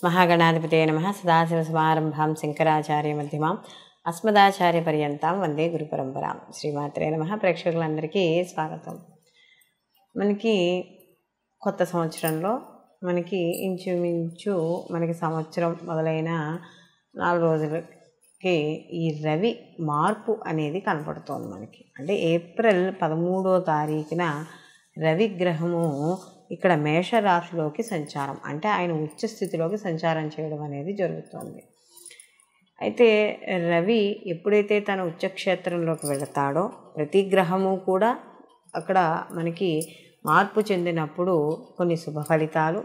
మహాగణాధిపతయే నమః. సదాశివసమారంభాం శంకరాచార్యమధ్యమాం అస్మదాచార్యపర్యంతం వందే గురుపరంపరాం. శ్రీమాత్రే నమః. ప్రేక్షకులందరికీ స్వాగతం. మనకి కొత్త సంవత్సరంలో మనకి ఇంచుమించు సంవత్సరం మొదలైన 4 రోజులకి ఈ రవి మార్పు అనేది కనపడుతోంది మనకి. అంటే ఏప్రిల్ 13వ తారీఖున రవి గ్రహము ఇక్కడ మేషరాశిలోకి సంచారం, అంటే ఆయన ఉచ్చ స్థితిలోకి సంచారం చేయడం అనేది జరుగుతుంది. అయితే రవి ఎప్పుడైతే తన ఉచ్చక్షేత్రంలోకి వెళతాడో ప్రతి గ్రహము కూడా అక్కడ మనకి మార్పు చెందినప్పుడు కొన్ని శుభ ఫలితాలు,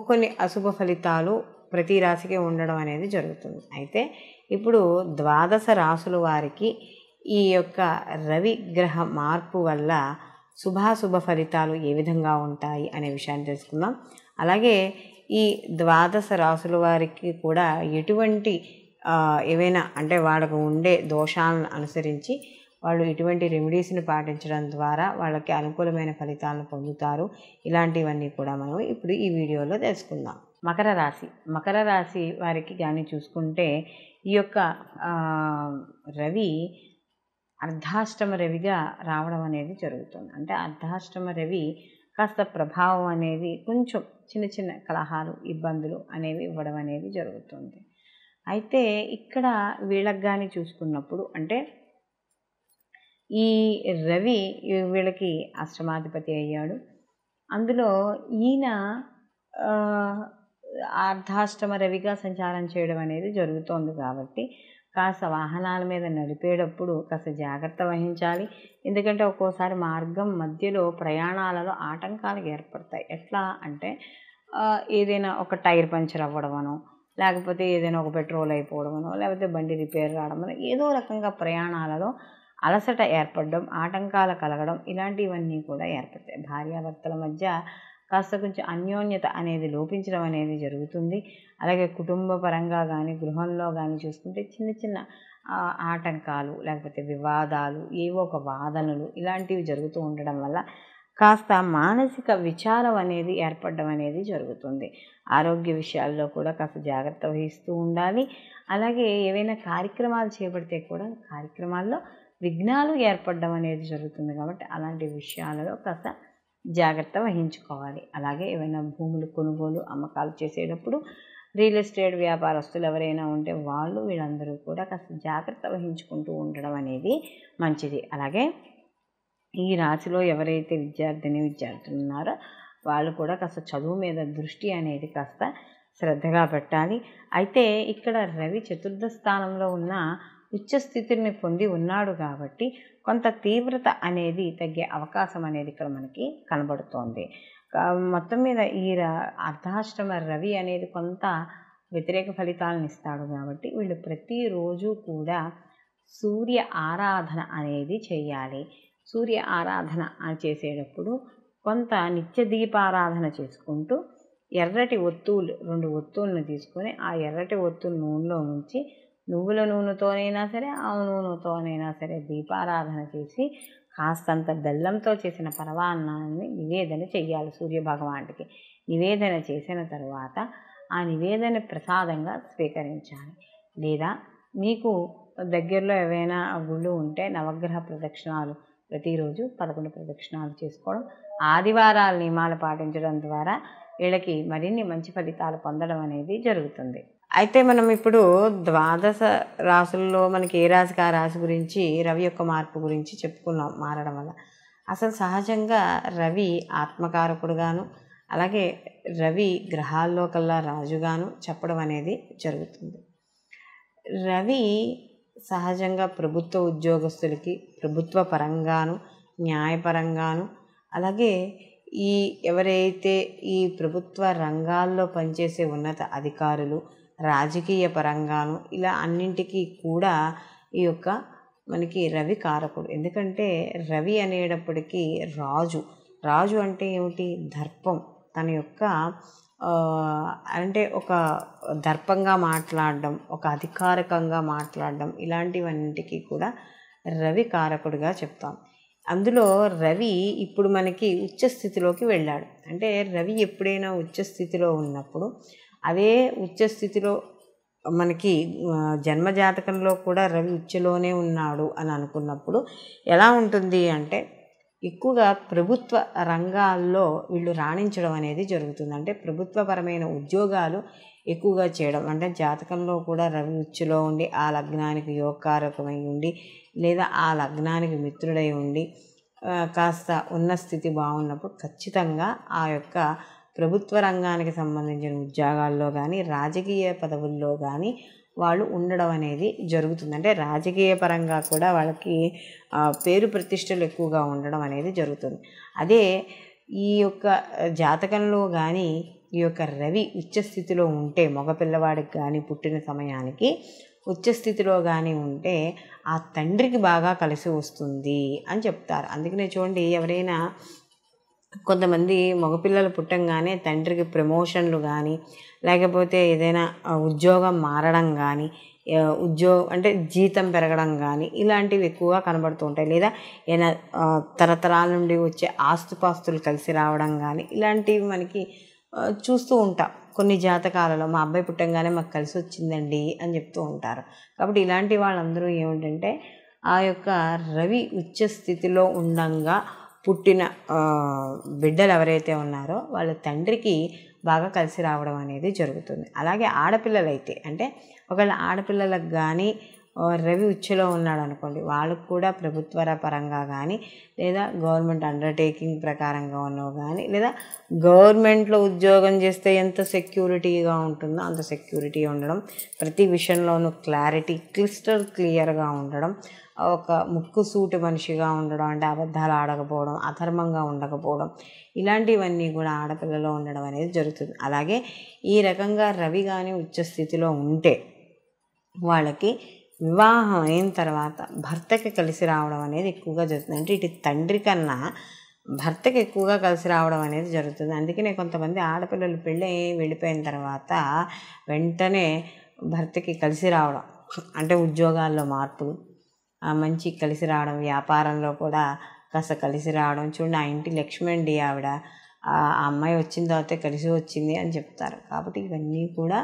కొన్ని అశుభ ఫలితాలు ప్రతి రాశికి ఉండడం అనేది జరుగుతుంది. అయితే ఇప్పుడు 12 రాశుల వారికి ఈ యొక్క రవి గ్రహ మార్పు వల్ల శుభాశుభ ఫలితాలు ఏ విధంగా ఉంటాయి అనే విషయాన్ని తెలుసుకుందాం. అలాగే ఈ 12 రాశుల వారికి కూడా ఎటువంటి ఏవైనా అంటే వాళ్ళకు ఉండే దోషాలను అనుసరించి వాళ్ళు ఇటువంటి రెమెడీస్ని పాటించడం ద్వారా వాళ్ళకి అనుకూలమైన ఫలితాలను పొందుతారు. ఇలాంటివన్నీ కూడా మనం ఇప్పుడు ఈ వీడియోలో తెలుసుకుందాం. మకర రాశి వారికి కానీ చూసుకుంటే ఈ యొక్క రవి అర్ధాష్టమ రవిగా రావడం అనేది జరుగుతుంది. అంటే అర్ధాష్టమ రవి కాస్త ప్రభావం అనేది కొంచెం చిన్న చిన్న కలహాలు, ఇబ్బందులు అనేవి ఇవ్వడం అనేది జరుగుతుంది. అయితే ఇక్కడ వీళ్ళకి కానీ చూసుకున్నప్పుడు అంటే ఈ రవి వీళ్ళకి అష్టమాధిపతి అయ్యాడు. అందులో ఈయన అర్ధాష్టమ రవిగా సంచారం చేయడం అనేది జరుగుతోంది కాబట్టి కాస్త వాహనాల మీద నడిపేటప్పుడు కాస్త జాగ్రత్త వహించాలి. ఎందుకంటే ఒక్కోసారి మార్గం మధ్యలో ప్రయాణాలలో ఆటంకాలు ఏర్పడతాయి. ఎట్లా అంటే ఏదైనా ఒక టైర్ పంచర్ అవ్వడమనో, లేకపోతే ఏదైనా ఒక పెట్రోల్ అయిపోవడమనో, లేకపోతే బండి రిపేర్ రావడమనో, ఏదో రకంగా ప్రయాణాలలో అలసట ఏర్పడడం, ఆటంకాలు కలగడం, ఇలాంటివన్నీ కూడా ఏర్పడతాయి. భార్యాభర్తల మధ్య కాస్త కొంచెం అన్యోన్యత అనేది లోపించడం అనేది జరుగుతుంది. అలాగే కుటుంబ పరంగా కానీ గృహంలో కానీ చూసుకుంటే చిన్న చిన్న ఆటంకాలు, లేకపోతే వివాదాలు, ఏవో ఒక వాదనలు ఇలాంటివి జరుగుతూ ఉండడం వల్ల కాస్త మానసిక విచారం అనేది ఏర్పడడం అనేది జరుగుతుంది. ఆరోగ్య విషయాల్లో కూడా కాస్త జాగ్రత్త వహిస్తూ ఉండాలి. అలాగే ఏవైనా కార్యక్రమాలు చేపడితే కూడా కార్యక్రమాల్లో విఘ్నాలు ఏర్పడడం అనేది జరుగుతుంది. కాబట్టి అలాంటి విషయాలలో కాస్త జాగ్రత్త వహించుకోవాలి. అలాగే ఏవైనా భూములు కొనుగోలు అమ్మకాలు చేసేటప్పుడు రియల్ ఎస్టేట్ వ్యాపారస్తులు ఎవరైనా ఉంటే వీళ్ళందరూ కూడా కాస్త జాగ్రత్త వహించుకుంటూ ఉండడం అనేది మంచిది. అలాగే ఈ రాశిలో ఎవరైతే విద్యార్థులు ఉన్నారో వాళ్ళు కూడా కాస్త చదువు మీద దృష్టి అనేది కాస్త శ్రద్ధగా పెట్టాలి. అయితే ఇక్కడ రవి చతుర్థ స్థానంలో ఉన్న ఉచ్చ స్థితిని పొంది ఉన్నాడు కాబట్టి కొంత తీవ్రత అనేది తగ్గే అవకాశం అనేది ఇక్కడ మనకి కనబడుతోంది. మొత్తం మీద ఈ అర్ధాష్టమ రవి అనేది కొంత వ్యతిరేక ఫలితాలను ఇస్తాడు కాబట్టి వీళ్ళు ప్రతిరోజు కూడా సూర్య ఆరాధన అనేది చేయాలి. సూర్య ఆరాధన చేసేటప్పుడు కొంత నిత్య దీపారాధన చేసుకుంటూ ఎర్రటి ఒత్తులు 2 ఒత్తులను తీసుకొని ఆ ఎర్రటి ఒత్తులు నూనెలో ఉంచి నువ్వుల నూనెతోనైనా సరే ఆవు నూనెతోనైనా సరే దీపారాధన చేసి కాస్తంత బెల్లంతో చేసిన పరమాన్నాన్ని నివేదన చెయ్యాలి. సూర్యభగవానుడికి నివేదన చేసిన తర్వాత ఆ నివేదన ప్రసాదంగా స్వీకరించాలి. లేదా మీకు దగ్గరలో ఏవైనా గుళ్ళు ఉంటే నవగ్రహ ప్రదక్షిణాలు ప్రతిరోజు 11 ప్రదక్షిణాలు చేసుకోవడం, ఆదివారాల నియమాలు పాటించడం ద్వారా వీళ్ళకి మరిన్ని మంచి ఫలితాలు పొందడం అనేది జరుగుతుంది. అయితే మనం ఇప్పుడు 12 రాశుల్లో మనకి ఏ రాశికి ఆ రాశి గురించి రవి యొక్క మార్పు గురించి చెప్పుకున్నాం. మారడం వల్ల అసలు సహజంగా రవి ఆత్మకారకుడుగాను, అలాగే రవి గ్రహాల్లో కల్లా రాజుగాను చెప్పడం అనేది జరుగుతుంది. రవి సహజంగా ప్రభుత్వ ఉద్యోగస్తులకి ప్రభుత్వ పరంగాను, న్యాయపరంగాను, అలాగే ఎవరైతే ఈ ప్రభుత్వ రంగాల్లో పనిచేసే ఉన్నత అధికారులు, రాజకీయ పరంగాను, ఇలా అన్నింటికీ కూడా ఈ యొక్క మనకి రవి కారకుడు. ఎందుకంటే రవి అనేటప్పటికీ రాజు అంటే ఏమిటి? దర్పం. తన యొక్క అంటే ఒక దర్పంగా మాట్లాడడం, ఒక అధికారికంగా మాట్లాడడం, ఇలాంటివన్నింటికీ కూడా రవి కారకుడిగా చెప్తాం. అందులో రవి ఇప్పుడు మనకి ఉచ్చ స్థితిలోకి వెళ్ళాడు. అంటే రవి ఎప్పుడైనా ఉచ్చ స్థితిలో ఉన్నప్పుడు అదే ఉచ్చ స్థితిలో మనకి జన్మజాతకంలో కూడా రవి ఉచ్చలోనే ఉన్నాడు అని అనుకున్నప్పుడు ఎలా ఉంటుంది అంటే ఎక్కువగా ప్రభుత్వ రంగాల్లో వీళ్ళు రాణించడం అనేది జరుగుతుంది. అంటే ప్రభుత్వపరమైన ఉద్యోగాలు ఎక్కువగా చేయడం, అంటే జాతకంలో కూడా రవి ఉచ్చులో ఉండి ఆ లగ్నానికి యోగకారకమై ఉండి లేదా ఆ లగ్నానికి మిత్రుడై ఉండి కాస్త ఉన్న స్థితి బాగున్నప్పుడు ఖచ్చితంగా ఆ యొక్క ప్రభుత్వ రంగానికి సంబంధించిన ఉద్యోగాల్లో కానీ రాజకీయ పదవుల్లో కానీ వాళ్ళు ఉండడం అనేది జరుగుతుంది. అంటే రాజకీయ పరంగా కూడా వాళ్ళకి పేరు ప్రతిష్టలు ఎక్కువగా ఉండడం అనేది జరుగుతుంది. అదే ఈ యొక్క జాతకంలో కానీ ఈ యొక్క రవి ఉచ్చస్థితిలో ఉంటే మగపిల్లవాడికి కానీ పుట్టిన సమయానికి ఉచ్చస్థితిలో కానీ ఉంటే ఆ తండ్రికి బాగా కలిసి వస్తుంది అని చెప్తారు. అందుకనే చూడండి, ఎవరైనా కొంతమంది మగపిల్లలు పుట్టంగానే తండ్రికి ప్రమోషన్లు కానీ లేకపోతే ఏదైనా ఉద్యోగం మారడం కానీ అంటే జీతం పెరగడం కానీ ఇలాంటివి ఎక్కువగా కనబడుతూ ఉంటాయి. లేదా ఏదైనా తరతరాల నుండి వచ్చే ఆస్తుపాస్తులు కలిసి రావడం కానీ ఇలాంటివి మనకి చూస్తూ ఉంటాం. కొన్ని జాతకాలలో మా అబ్బాయి పుట్టంగానే మాకు కలిసి వచ్చిందండి అని చెప్తూ ఉంటారు. కాబట్టి ఇలాంటి వాళ్ళందరూ ఏమిటంటే ఆ యొక్క రవి ఉచ్చ స్థితిలో ఉండంగా పుట్టిన బిడ్డలు ఎవరైతే ఉన్నారో వాళ్ళ తండ్రికి బాగా కలిసి రావడం అనేది జరుగుతుంది. అలాగే ఆడపిల్లలైతే అంటే ఒకవేళ ఆడపిల్లలకు కానీ రవి ఉచ్చలో ఉన్నాడు అనుకోండి, వాళ్ళకు కూడా ప్రభుత్వ పరంగా కానీ లేదా గవర్నమెంట్ అండర్టేకింగ్ ప్రకారంగా ఉన్నో కానీ లేదా గవర్నమెంట్లో ఉద్యోగం చేస్తే ఎంత సెక్యూరిటీగా ఉంటుందో అంత సెక్యూరిటీ ఉండడం, ప్రతి విషయంలోనూ క్లారిటీ క్లియర్గా ఉండడం, ఒక ముక్కు సూటి మనిషిగా ఉండడం, అంటే అబద్ధాలు ఆడకపోవడం, అధర్మంగా ఉండకపోవడం, ఇలాంటివన్నీ కూడా ఆడపిల్లలో ఉండడం అనేది జరుగుతుంది. అలాగే ఈ రకంగా రవి కానీ ఉచ్చస్థితిలో ఉంటే వాళ్ళకి వివాహం అయిన తర్వాత భర్తకి కలిసి రావడం అనేది ఎక్కువగా జరుగుతుంది. అంటే ఇటు తండ్రి కన్నా భర్తకి ఎక్కువగా కలిసి రావడం అనేది జరుగుతుంది. అందుకనే కొంతమంది ఆడపిల్లలు పెళ్ళి వెళ్ళిపోయిన తర్వాత వెంటనే భర్తకి కలిసి రావడం, అంటే ఉద్యోగాల్లో మార్పులు మంచి కలిసి రావడం, వ్యాపారంలో కూడా కాస్త కలిసి రావడం. చూడండి, ఆ ఇంటి లక్ష్మి అండి ఆవిడ, ఆ అమ్మాయి వచ్చిన తర్వాతే కలిసి వచ్చింది అని చెప్తారు. కాబట్టి ఇవన్నీ కూడా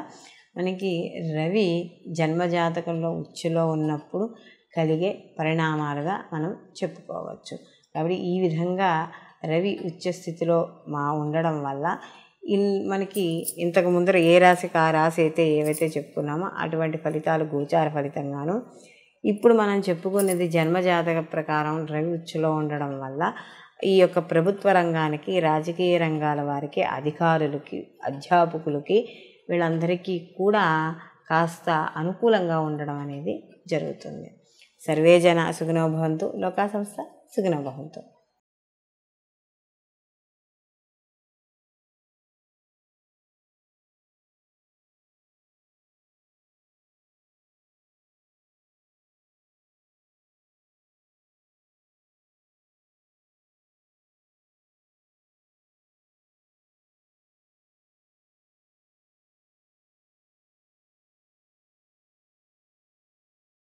మనకి రవి జన్మజాతకంలో ఉచ్చులో ఉన్నప్పుడు కలిగే పరిణామాలుగా మనం చెప్పుకోవచ్చు. కాబట్టి ఈ విధంగా రవి ఉచ్చస్థితిలో ఉండడం వల్ల మనకి ఇంతకు ముందర ఏ రాశికి ఆ రాశి అయితే ఏవైతే చెప్పుకున్నామో అటువంటి ఫలితాలు గోచార ఫలితంగాను, ఇప్పుడు మనం చెప్పుకునేది జన్మజాతక ప్రకారం రవి ఉచ్చులో ఉండడం వల్ల ఈ యొక్క ప్రభుత్వ రంగానికి, రాజకీయ రంగాల వారికి, అధికారులకి, అధ్యాపకులకి వీళ్ళందరికీ కూడా కాస్త అనుకూలంగా ఉండడం అనేది జరుగుతుంది. సర్వే జన సుఖినో భవంతు, లోకా సంస్థ సుఖినో భవంతు.